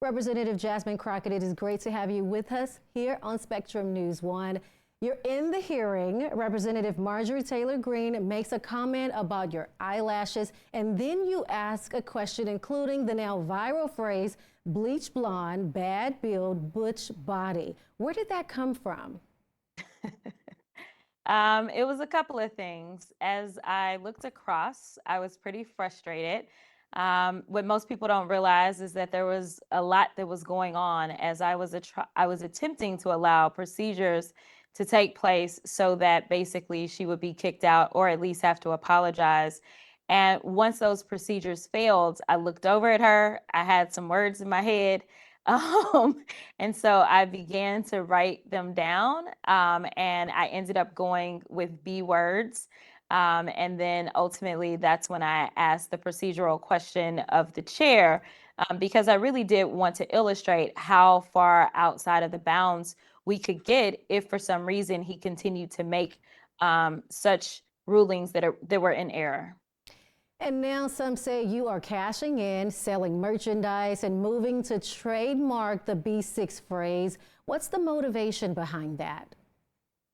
Representative Jasmine Crockett, it is great to have you with us here on Spectrum News 1. You're in the hearing. Representative Marjorie Taylor Greene makes a comment about your eyelashes, and then you ask a question including the now viral phrase, bleach blonde, bad build, butch body. Where did that come from? It was a couple of things. As I looked across, I was pretty frustrated. What most people don't realize is that there was a lot that was going on as I was attempting to allow procedures to take place so that basically she would be kicked out or at least have to apologize. And once those procedures failed, I looked over at her. I had some words in my head. And so I began to write them down, and I ended up going with B words. And then ultimately, that's when I asked the procedural question of the chair, because I really did want to illustrate how far outside of the bounds we could get if for some reason he continued to make such rulings that were in error. And now some say you are cashing in, selling merchandise, and moving to trademark the B6 phrase. What's the motivation behind that?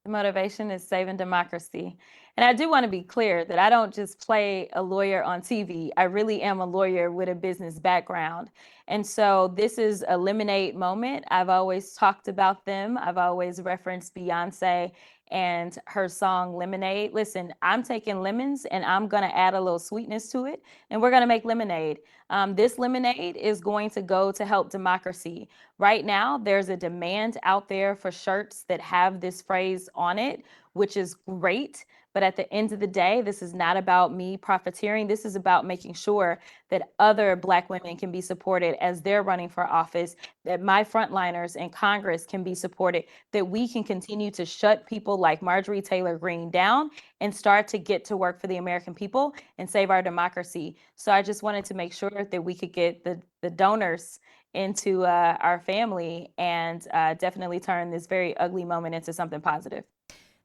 The motivation is saving democracy. And I do want to be clear that I don't just play a lawyer on TV. I really am a lawyer with a business background. And so this is a lemonade moment. I've always talked about them. I've always referenced Beyonce and her song Lemonade. Listen, I'm taking lemons and I'm going to add a little sweetness to it, and we're going to make lemonade. This lemonade is going to go to help democracy. Right now, there's a demand out there for shirts that have this phrase on it, which is great. But at the end of the day, this is not about me profiteering. This is about making sure that other Black women can be supported as they're running for office, that my frontliners in Congress can be supported, that we can continue to shut people like Marjorie Taylor Greene down and start to get to work for the American people and save our democracy. So I just wanted to make sure that we could get the donors into our family and definitely turn this very ugly moment into something positive.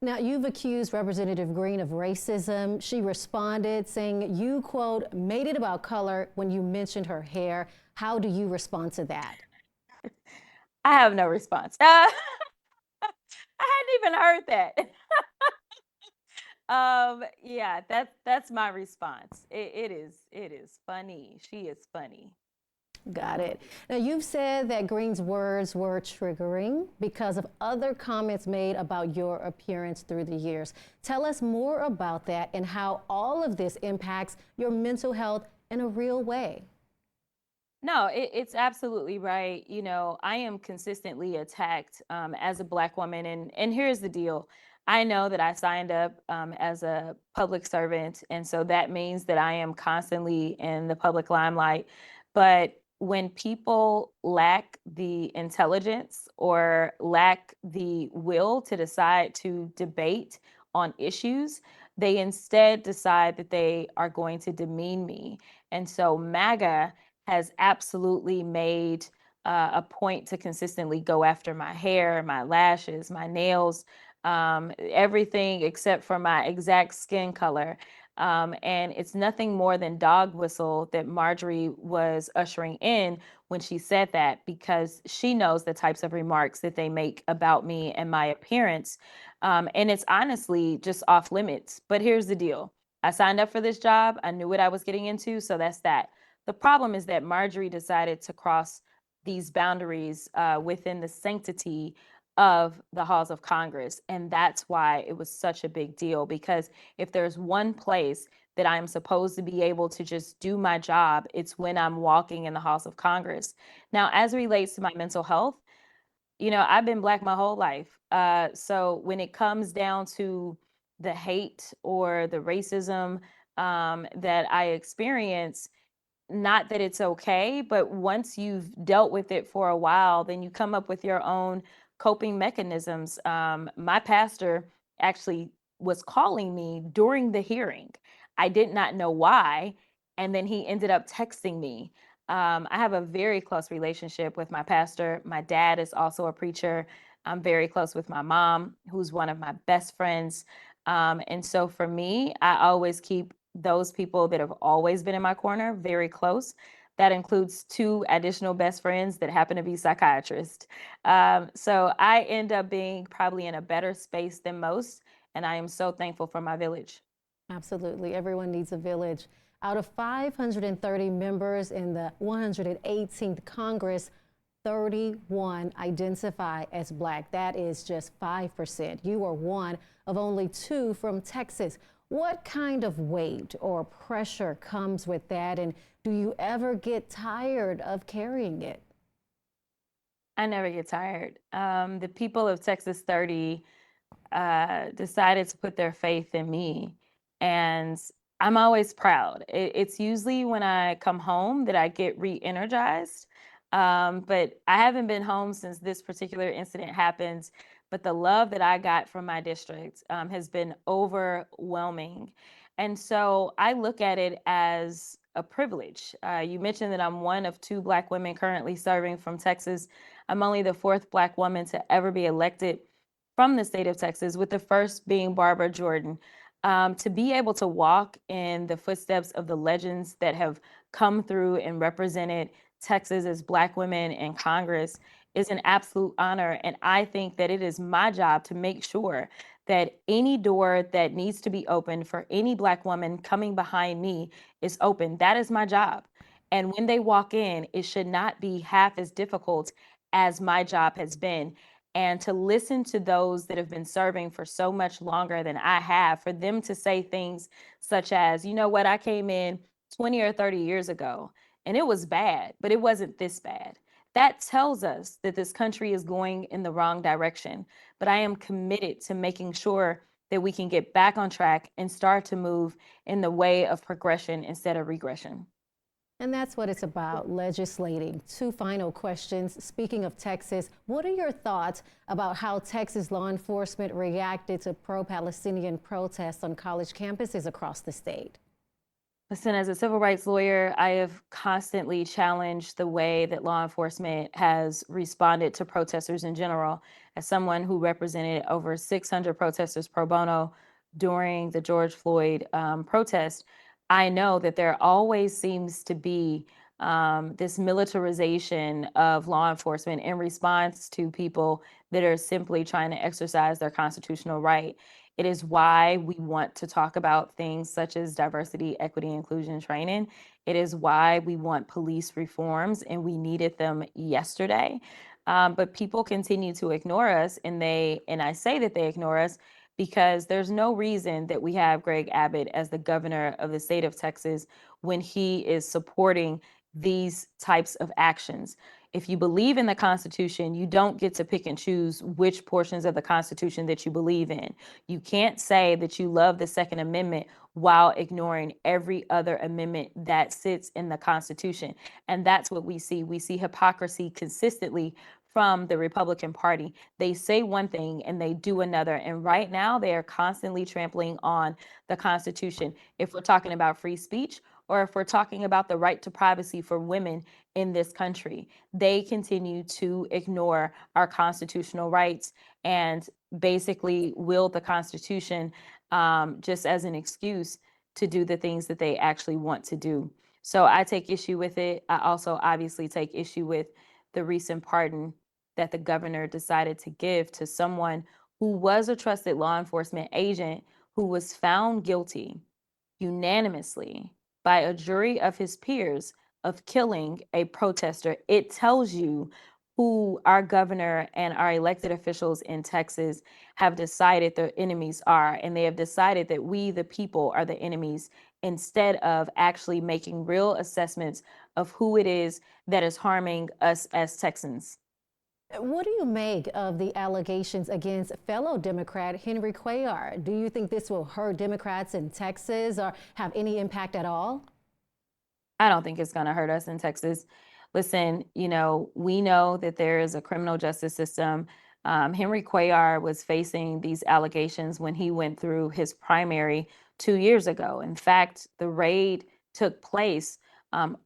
Now, you've accused Representative Greene of racism. She responded saying you, quote, made it about color when you mentioned her hair. How do you respond to that? I have no response. I hadn't even heard that. Yeah, that's my response. It is funny. She is funny. Got it. Now, you've said that Greene's words were triggering because of other comments made about your appearance through the years. Tell us more about that and how all of this impacts your mental health in a real way. No, it's absolutely right. You know, I am consistently attacked as a Black woman, and here's the deal. I know that I signed up as a public servant, and so that means that I am constantly in the public limelight. But when people lack the intelligence or lack the will to decide to debate on issues, they instead decide that they are going to demean me. And so MAGA has absolutely made a point to consistently go after my hair, my lashes, my nails, everything except for my exact skin color. And it's nothing more than dog whistle that Marjorie was ushering in when she said that, because she knows the types of remarks that they make about me and my appearance. And it's honestly just off limits. But here's the deal. I signed up for this job. I knew what I was getting into. So that's that. The problem is that Marjorie decided to cross these boundaries within the sanctity of the halls of Congress. And that's why it was such a big deal, because if there's one place that I'm supposed to be able to just do my job, it's when I'm walking in the halls of Congress. Now, as it relates to my mental health, you know, I've been Black my whole life. So when it comes down to the hate or the racism that I experience, not that it's okay, but once you've dealt with it for a while, then you come up with your own coping mechanisms. My pastor actually was calling me during the hearing. I did not know why. And then he ended up texting me. I have a very close relationship with my pastor. My dad is also a preacher. I'm very close with my mom, who's one of my best friends. And so for me, I always keep those people that have always been in my corner very close. That includes two additional best friends that happen to be psychiatrists. So I end up being probably in a better space than most, and I am so thankful for my village. Absolutely. Everyone needs a village. Out of 530 members in the 118th Congress, 31 identify as Black. That is just 5%. You are one of only two from Texas. What kind of weight or pressure comes with that? And do you ever get tired of carrying it? I never get tired. The people of Texas 30 decided to put their faith in me. And I'm always proud. It's usually when I come home that I get re energized. But I haven't been home since this particular incident happened. But the love that I got from my district has been overwhelming. And so I look at it as a privilege. You mentioned that I'm one of two Black women currently serving from Texas. I'm only the fourth Black woman to ever be elected from the state of Texas, with the first being Barbara Jordan. To be able to walk in the footsteps of the legends that have come through and represented Texas as Black women in Congress is an absolute honor. And I think that it is my job to make sure that any door that needs to be opened for any Black woman coming behind me is open. That is my job. And when they walk in, it should not be half as difficult as my job has been. And to listen to those that have been serving for so much longer than I have, for them to say things such as, you know what, I came in 20 or 30 years ago and it was bad, but it wasn't this bad. That tells us that this country is going in the wrong direction. But I am committed to making sure that we can get back on track and start to move in the way of progression instead of regression. And that's what it's about, legislating. Two final questions. Speaking of Texas, what are your thoughts about how Texas law enforcement reacted to pro-Palestinian protests on college campuses across the state? Listen, as a civil rights lawyer, I have constantly challenged the way that law enforcement has responded to protesters in general. As someone who represented over 600 protesters pro bono during the George Floyd protest, I know that there always seems to be this militarization of law enforcement in response to people that are simply trying to exercise their constitutional right. It is why we want to talk about things such as diversity, equity, inclusion training. It is why we want police reforms, and we needed them yesterday. But people continue to ignore us, and I say that they ignore us because there's no reason that we have Greg Abbott as the governor of the state of Texas when he is supporting these types of actions. If you believe in the Constitution, you don't get to pick and choose which portions of the Constitution that you believe in. You can't say that you love the Second Amendment while ignoring every other amendment that sits in the Constitution. And that's what we see. We see hypocrisy consistently from the Republican Party. They say one thing and they do another. And right now, they are constantly trampling on the Constitution. If we're talking about free speech, or if we're talking about the right to privacy for women in this country, they continue to ignore our constitutional rights and basically wield the Constitution just as an excuse to do the things that they actually want to do. So I take issue with it. I also obviously take issue with the recent pardon that the governor decided to give to someone who was a trusted law enforcement agent who was found guilty unanimously by a jury of his peers of killing a protester. It tells you who our governor and our elected officials in Texas have decided their enemies are. And they have decided that we, the people, are the enemies instead of actually making real assessments of who it is that is harming us as Texans. What do you make of the allegations against fellow Democrat Henry Cuellar? Do you think this will hurt Democrats in Texas or have any impact at all? I don't think it's going to hurt us in Texas. Listen, we know that there is a criminal justice system. Henry Cuellar was facing these allegations when he went through his primary 2 years ago. In fact, the raid took place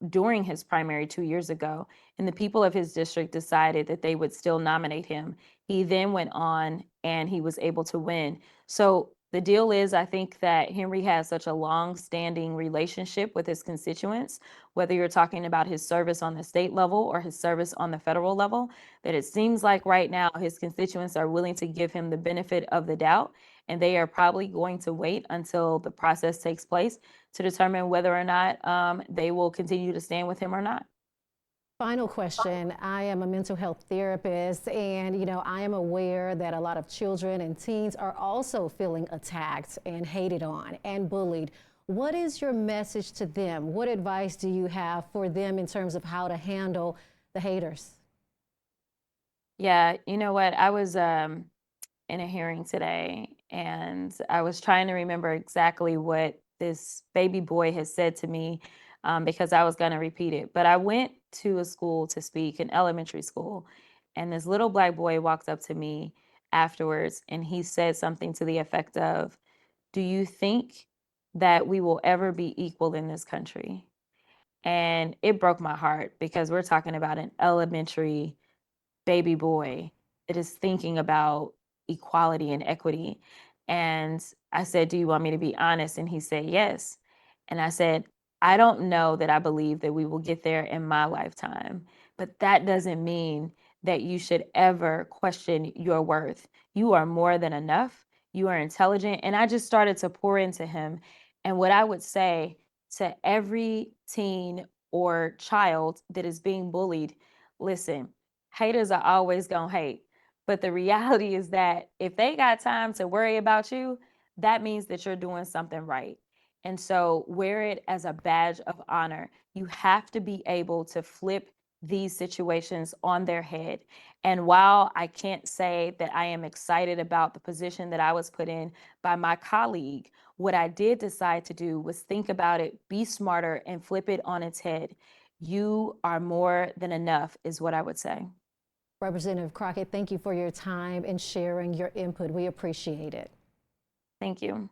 during his primary 2 years ago, and the people of his district decided that they would still nominate him. He then went on and he was able to win. So The deal is, I think that Henry has such a long-standing relationship with his constituents, whether you're talking about his service on the state level or his service on the federal level, that it seems like right now his constituents are willing to give him the benefit of the doubt, and they are probably going to wait until the process takes place to determine whether or not they will continue to stand with him or not. Final question. I am a mental health therapist, and I am aware that a lot of children and teens are also feeling attacked and hated on and bullied. What is your message to them? What advice do you have for them in terms of how to handle the haters? Yeah, you know what? I was in a hearing today, and I was trying to remember exactly what this baby boy has said to me because I was going to repeat it. But I went to a school to speak, an elementary school, and this little black boy walked up to me afterwards and he said something to the effect of, "Do you think that we will ever be equal in this country?" And it broke my heart because we're talking about an elementary baby boy that is thinking about equality and equity. And I said, "Do you want me to be honest?" And he said, "Yes." And I said, "I don't know that I believe that we will get there in my lifetime, but that doesn't mean that you should ever question your worth. You are more than enough. You are intelligent." And I just started to pour into him. And what I would say to every teen or child that is being bullied, listen, haters are always going to hate. But the reality is that if they got time to worry about you, that means that you're doing something right. And so wear it as a badge of honor. You have to be able to flip these situations on their head. And while I can't say that I am excited about the position that I was put in by my colleague, what I did decide to do was think about it, be smarter, and flip it on its head. You are more than enough, is what I would say. Representative Crockett, thank you for your time and sharing your input. We appreciate it. Thank you.